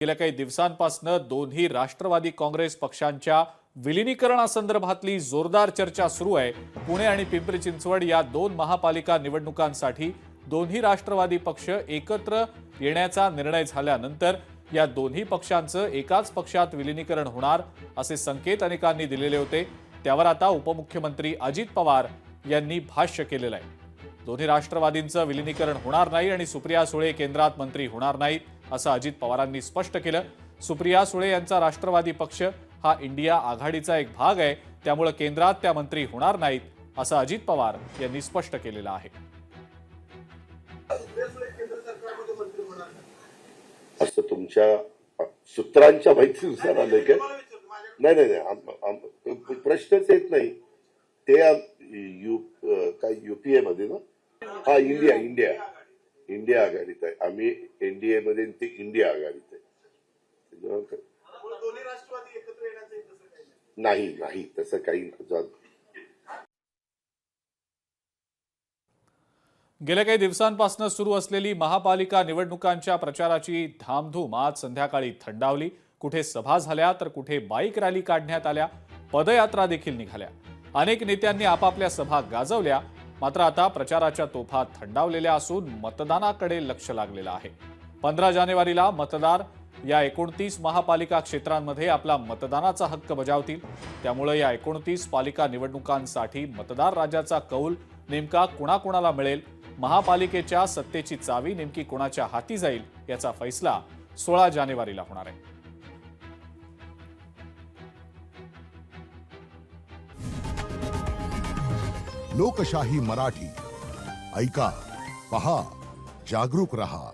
गेल्या काही दिवसांपासून दोन्ही राष्ट्रवादी काँग्रेस पक्षांच्या विलीनीकरणासंदर्भातली जोरदार चर्चा सुरू आहे। पुणे आणि पिंपरी चिंचवड या दोन महापालिका निवडणुकांसाठी दोन्ही राष्ट्रवादी पक्ष एकत्र येण्याचा निर्णय झाल्यानंतर या दोन्ही पक्षांचं एकाच पक्षात विलीनीकरण होणार असे संकेत अनेकांनी दिलेले होते। त्यावर आता उपमुख्यमंत्री अजित पवार यांनी भाष्य केलेलं आहे। दोन्ही राष्ट्रवादींचं विलीनीकरण होणार नाही आणि सुप्रिया सुळे केंद्रात मंत्री होणार नाहीत असं अजित पवारांनी स्पष्ट केलं। सुप्रिया सुळे यांचा राष्ट्रवादी पक्ष हा इंडिया आघाडीचा एक भाग आहे, त्यामुळे केंद्रात त्या मंत्री होणार नाहीत असं अजित पवार यांनी स्पष्ट केलेलं आहे। असं तुमच्या सूत्रांच्या माहितीनुसार आलंय का? नाही, प्रश्नच येत नाही। ते काय युपीए मध्ये ना? हा, इंडिया आघाडीत आहे। आम्ही एनडीए मध्ये, ते इंडिया आघाडीत आहे। नाही तसं काही गेल्या काही दिवसांपासून सुरू असलेली महापालिका निवडणुकांच्या प्रचाराची धामधूम आज संध्याकाळी थंडावली। कुठे सभा झाल्या तर कुठे बाईक रॅली काढण्यात आल्या, पदयात्रा देखील निघाल्या। अनेक नेत्यांनी आपापल्या सभा गाजवल्या। मात्र आता प्रचाराच्या तोफा थंडावलेल्या असून मतदानाकडे लक्ष लागलेलं आहे। 15 जानेवारीला मतदार या 29 महापालिका क्षेत्रांमध्ये आपला मतदानाचा हक्क बजावतील। त्यामुळे या 29 पालिका निवडणुकांसाठी मतदार राजाचा कौल नेमका कुणाकुणाला मिळेल, महापालिकेच्या सत्तेची चावी नेमकी कोणाच्या हाती जाईल याचा फैसला 16 जानेवारीला होणार आहे। लोकशाही मराठी ऐका, पहा, जागरूक रहा।